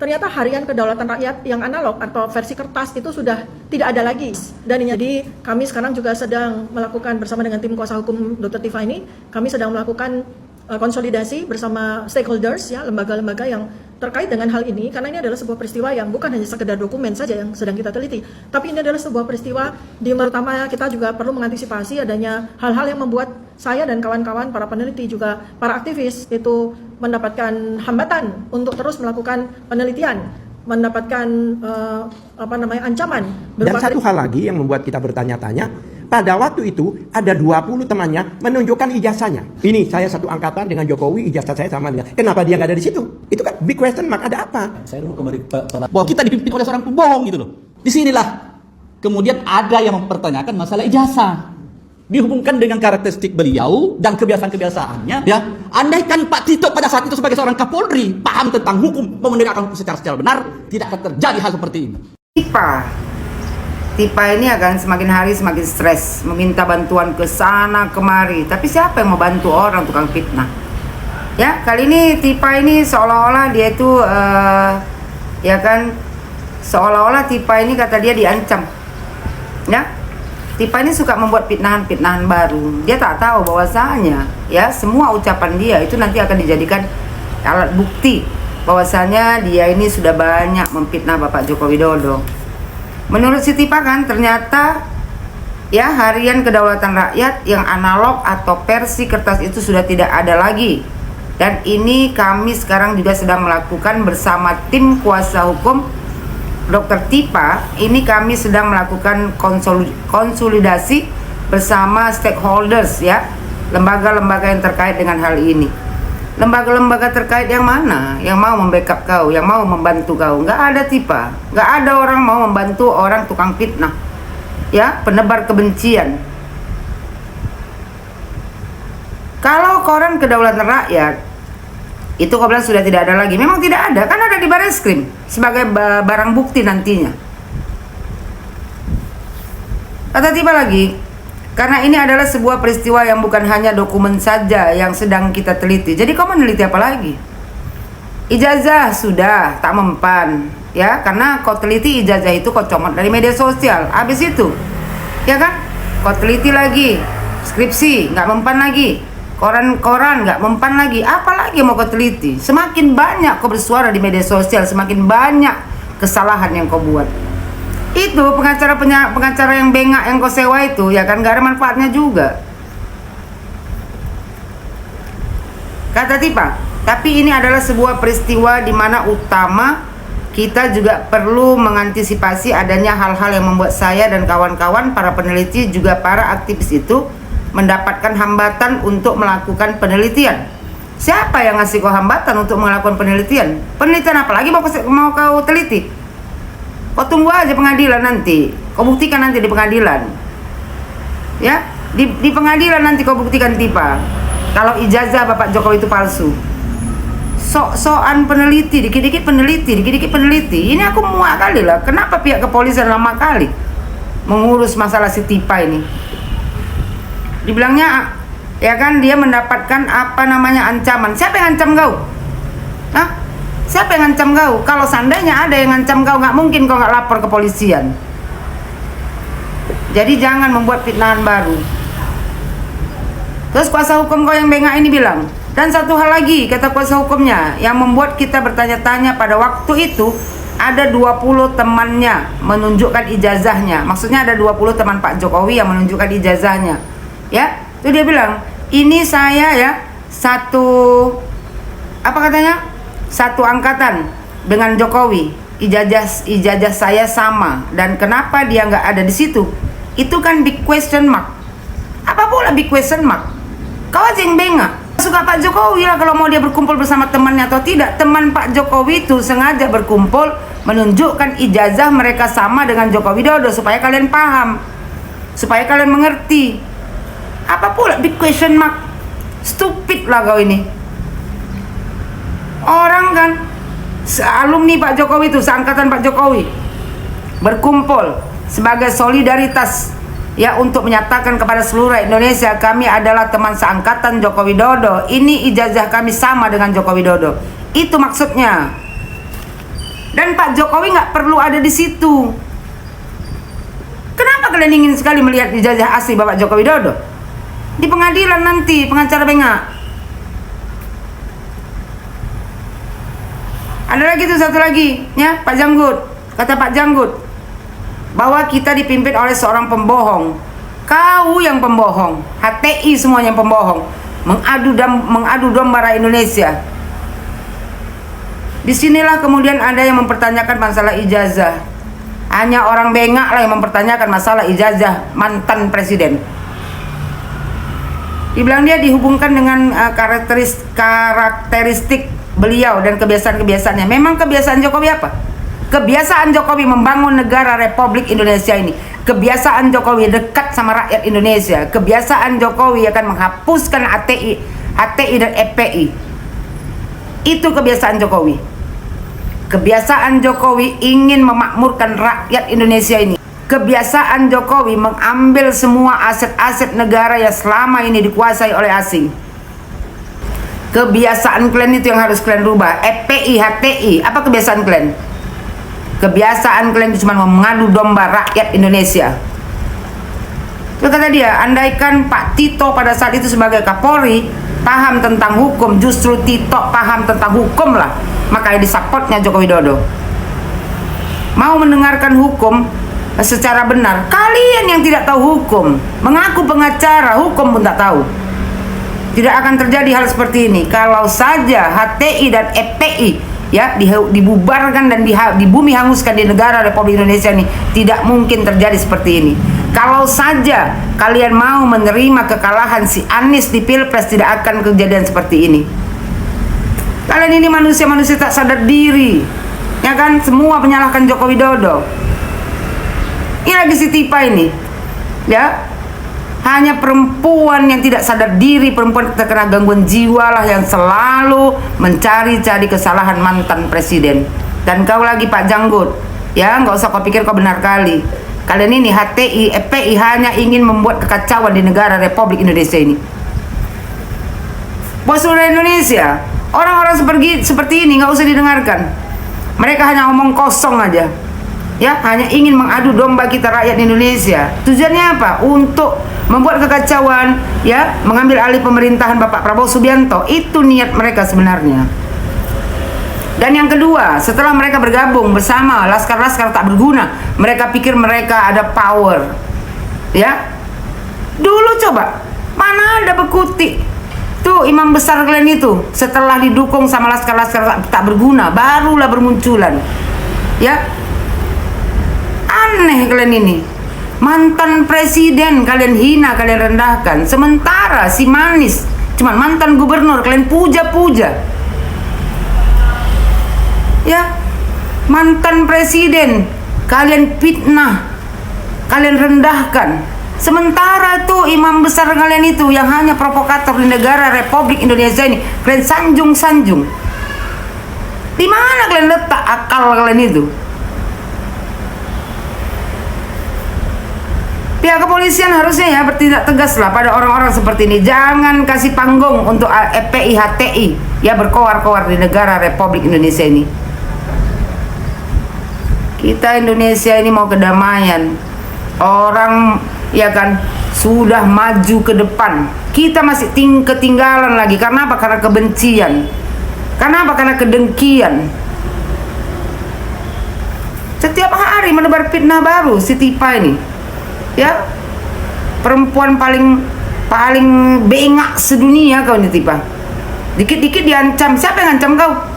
ternyata harian kedaulatan rakyat yang analog atau versi kertas itu sudah tidak ada lagi. Dan jadi kami sekarang juga sedang melakukan bersama dengan tim kuasa hukum Dr. Tifa ini, kami sedang melakukan konsolidasi bersama stakeholders, ya, lembaga-lembaga yang terkait dengan hal ini, karena ini adalah sebuah peristiwa yang bukan hanya sekedar dokumen saja yang sedang kita teliti, tapi ini adalah sebuah peristiwa di pertama kita juga perlu mengantisipasi adanya hal-hal yang membuat saya dan kawan-kawan para peneliti juga para aktivis itu mendapatkan hambatan untuk terus melakukan penelitian, mendapatkan ancaman. Dan satu hal lagi yang membuat kita bertanya-tanya, pada waktu itu ada 20 temannya menunjukkan ijazahnya. Ini saya satu angkatan dengan Jokowi, ijazah saya sama dengan. Kenapa dia nggak ada di situ? Itu kan big question mark, ada apa? Saya dulu kemarin bahwa kita dipimpin oleh seorang pembohong gitu loh. Disinilah kemudian ada yang mempertanyakan masalah ijazah. Dihubungkan dengan karakteristik beliau dan kebiasaan-kebiasaannya, ya. Andaikan Pak Tito pada saat itu sebagai seorang Kapolri paham tentang hukum, menegakkan hukum secara benar, tidak akan terjadi hal seperti ini. Tipa ini akan semakin hari semakin stres, meminta bantuan ke sana kemari. Tapi siapa yang mau bantu orang tukang fitnah? Ya, kali ini Tipa ini seolah-olah dia itu ya kan, seolah-olah Tipa ini kata dia diancam. Ya, Tipa ini suka membuat fitnahan-fitnahan baru. Dia tak tahu bahwasanya ya semua ucapan dia itu nanti akan dijadikan alat bukti bahwasanya dia ini sudah banyak memfitnah Bapak Joko Widodo. Menurut si Tipa kan ternyata ya harian kedaulatan rakyat yang analog atau versi kertas itu sudah tidak ada lagi. Dan ini kami sekarang juga sedang melakukan bersama tim kuasa hukum Dr. Tipa. Ini kami sedang melakukan konsolidasi bersama stakeholders, ya, lembaga-lembaga yang terkait dengan hal ini. Lembaga-lembaga terkait yang mana yang mau membackup kau, yang mau membantu kau? Nggak ada, Tipa. Nggak ada orang mau membantu orang tukang fitnah, ya, penebar kebencian. Kalau koran kedaulatan rakyat itu kau bilang sudah tidak ada lagi, memang tidak ada, kan ada di Barreskrim sebagai barang bukti nantinya. Kata Tipa lagi, karena ini adalah sebuah peristiwa yang bukan hanya dokumen saja yang sedang kita teliti. Jadi kau meneliti apa lagi? Ijazah sudah tak mempan, ya, karena kau teliti ijazah itu kau comot dari media sosial. Habis itu, ya kan? Kau teliti lagi, skripsi nggak mempan lagi, koran-koran nggak mempan lagi. Apalagi mau kau teliti? Semakin banyak kau bersuara di media sosial, semakin banyak kesalahan yang kau buat. Itu pengacara yang bengak yang kau sewa itu, ya kan, gak ada manfaatnya juga. Kata Tipa, tapi ini adalah sebuah peristiwa di mana utama kita juga perlu mengantisipasi adanya hal-hal yang membuat saya dan kawan-kawan para peneliti juga para aktivis itu mendapatkan hambatan untuk melakukan penelitian. Siapa yang ngasih kau hambatan untuk melakukan penelitian? Penelitian apa lagi mau kau teliti? Kau tunggu aja pengadilan nanti. Kau buktikan nanti di pengadilan. Ya, di pengadilan nanti kau buktikan, Tipa, kalau ijazah Bapak Jokowi itu palsu. Sok-sokan peneliti, dikit-dikit peneliti, dikit-dikit peneliti. Ini aku muak kali lah. Kenapa pihak kepolisian lama kali mengurus masalah si Tipa ini? Dibilangnya, ya kan, dia mendapatkan ancaman. Siapa yang ancam kau? Hah? Siapa yang ngancam kau? Kalau seandainya ada yang ngancam kau, nggak mungkin kau nggak lapor ke polisian. Jadi jangan membuat fitnahan baru. Terus kuasa hukum kau yang bengak ini bilang, dan satu hal lagi kata kuasa hukumnya yang membuat kita bertanya-tanya, pada waktu itu ada 20 temannya menunjukkan ijazahnya. Maksudnya ada 20 teman Pak Jokowi yang menunjukkan ijazahnya. Ya, itu dia bilang, ini saya ya satu angkatan dengan Jokowi, ijazah saya sama, dan kenapa dia nggak ada di situ? Itu kan big question mark. Apa pula big question mark? Kau aja yang bengak. Suka Pak Jokowi lah kalau mau dia berkumpul bersama temannya atau tidak. Teman Pak Jokowi itu sengaja berkumpul menunjukkan ijazah mereka sama dengan Joko Widodo supaya kalian paham, supaya kalian mengerti. Apa pula big question mark? Stupid lah kau ini. Orang kan alumni Pak Jokowi itu, seangkatan Pak Jokowi, berkumpul sebagai solidaritas, ya, untuk menyatakan kepada seluruh Indonesia, kami adalah teman seangkatan Joko Widodo. Ini ijazah kami sama dengan Joko Widodo. Itu maksudnya. Dan Pak Jokowi nggak perlu ada di situ. Kenapa kalian ingin sekali melihat ijazah asli Bapak Joko Widodo? Di pengadilan nanti, pengacara bengak. Ada lagi tuh satu lagi, ya Pak Janggut. Kata Pak Janggut, bahwa kita dipimpin oleh seorang pembohong. Kau yang pembohong, HTI semuanya yang pembohong. Mengadu domba rakyat Indonesia. Disinilah kemudian ada yang mempertanyakan masalah ijazah. Hanya orang bengak lah yang mempertanyakan masalah ijazah mantan presiden. Dibilang dia dihubungkan dengan karakteristik beliau dan kebiasaan-kebiasaannya. Memang kebiasaan Jokowi apa? Kebiasaan Jokowi membangun negara Republik Indonesia ini. Kebiasaan Jokowi dekat sama rakyat Indonesia. Kebiasaan Jokowi akan menghapuskan HTI dan EPI. Itu kebiasaan Jokowi. Kebiasaan Jokowi ingin memakmurkan rakyat Indonesia ini. Kebiasaan Jokowi mengambil semua aset-aset negara yang selama ini dikuasai oleh asing. Kebiasaan kalian itu yang harus kalian rubah. EPI, HTI, apa kebiasaan kalian? Kebiasaan kalian itu cuma mengadu domba rakyat Indonesia. Itu kata dia, andaikan Pak Tito pada saat itu sebagai Kapolri paham tentang hukum, justru Tito paham tentang hukum lah, makanya disupportnya Joko Widodo. Mau mendengarkan hukum secara benar. Kalian yang tidak tahu hukum, mengaku pengacara, hukum pun tak tahu. Tidak akan terjadi hal seperti ini kalau saja HTI dan EPI ya dibubarkan dan di bumi hanguskan di negara Republik Indonesia ini. Tidak mungkin terjadi seperti ini. Kalau saja kalian mau menerima kekalahan si Anies di Pilpres, tidak akan kejadian seperti ini. Kalian ini manusia-manusia tak sadar diri, ya kan? Semua menyalahkan Joko Widodo. Ini lagi si Tipa ini, ya. Hanya perempuan yang tidak sadar diri, perempuan terkena gangguan jiwa lah yang selalu mencari-cari kesalahan mantan presiden. Dan kau lagi Pak Janggut, ya nggak usah kau pikir kau benar kali. Kalian ini HTI, EPI hanya ingin membuat kekacauan di negara Republik Indonesia ini. Bos seluruh Indonesia, orang-orang seperti ini nggak usah didengarkan. Mereka hanya omong kosong aja. Ya, hanya ingin mengadu domba kita rakyat Indonesia. Tujuannya apa? Untuk membuat kekacauan, ya, mengambil alih pemerintahan Bapak Prabowo Subianto. Itu niat mereka sebenarnya. Dan yang kedua, setelah mereka bergabung bersama laskar-laskar tak berguna, mereka pikir mereka ada power. Ya. Dulu coba, mana ada Bekuti? Tuh imam besar kalian itu, setelah didukung sama laskar-laskar tak berguna, barulah bermunculan. Ya. Aneh kalian ini. Mantan presiden kalian hina, kalian rendahkan. Sementara si Manis cuman mantan gubernur, kalian puja-puja. Ya, mantan presiden kalian fitnah, kalian rendahkan. Sementara tuh imam besar kalian itu yang hanya provokator di negara Republik Indonesia ini, kalian sanjung-sanjung. Di mana kalian letak akal kalian itu? Pihak kepolisian harusnya ya bertindak tegas lah pada orang-orang seperti ini. Jangan kasih panggung untuk EPI, HTI ya berkoar-koar di negara Republik Indonesia ini. Kita Indonesia ini mau kedamaian. Orang ya kan sudah maju ke depan. Kita masih ketinggalan lagi. Karena apa? Karena kebencian. Karena apa? Karena kedengkian. Setiap hari menebar fitnah baru si Tipa ini. Ya, perempuan paling bengak sedunia kau ini Tipa. Dikit-dikit diancam. Siapa yang ngancam kau?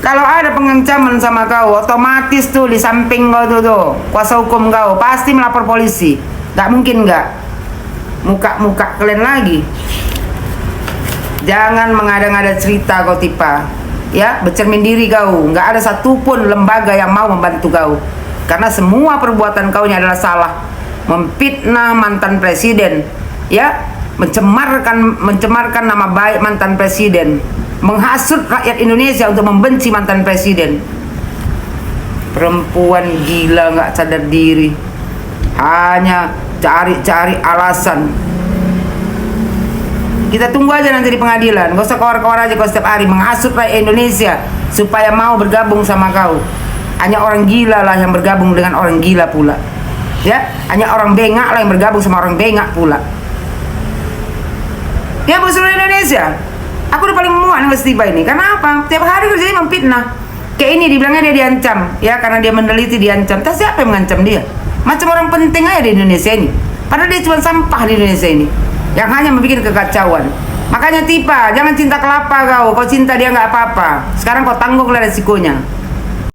Kalau ada pengancaman sama kau, otomatis tuh di samping kau tuh kuasa hukum kau pasti melapor polisi. Gak mungkin gak. Muka-muka kalian lagi. Jangan mengada-ngada cerita kau Tipa. Ya, bercermin diri kau. Gak ada satupun lembaga yang mau membantu kau. Karena semua perbuatan kau ini adalah salah. Memfitnah mantan presiden, ya, mencemarkan nama baik mantan presiden, menghasut rakyat Indonesia untuk membenci mantan presiden. Perempuan gila nggak sadar diri, hanya cari-cari alasan. Kita tunggu aja nanti di pengadilan. Gak usah keluar-keluar aja kau setiap hari menghasut rakyat Indonesia supaya mau bergabung sama kau. Hanya orang gila lah yang bergabung dengan orang gila pula. Ya, hanya orang bengak lah yang bergabung sama orang bengak pula. Ya, buat seluruh Indonesia. Aku udah paling muak dengan Tipa ini. Karena apa? Tiap hari kerjanya memfitnah. Kayak ini dibilangnya dia diancam, ya karena dia meneliti diancam. Tapi siapa yang mengancam dia? Macam orang penting aja di Indonesia ini. Padahal dia cuma sampah di Indonesia ini, yang hanya membuat kekacauan. Makanya Tipa, jangan cinta kelapa kau. Kau cinta dia nggak apa-apa. Sekarang kau tanggung lah resikonya.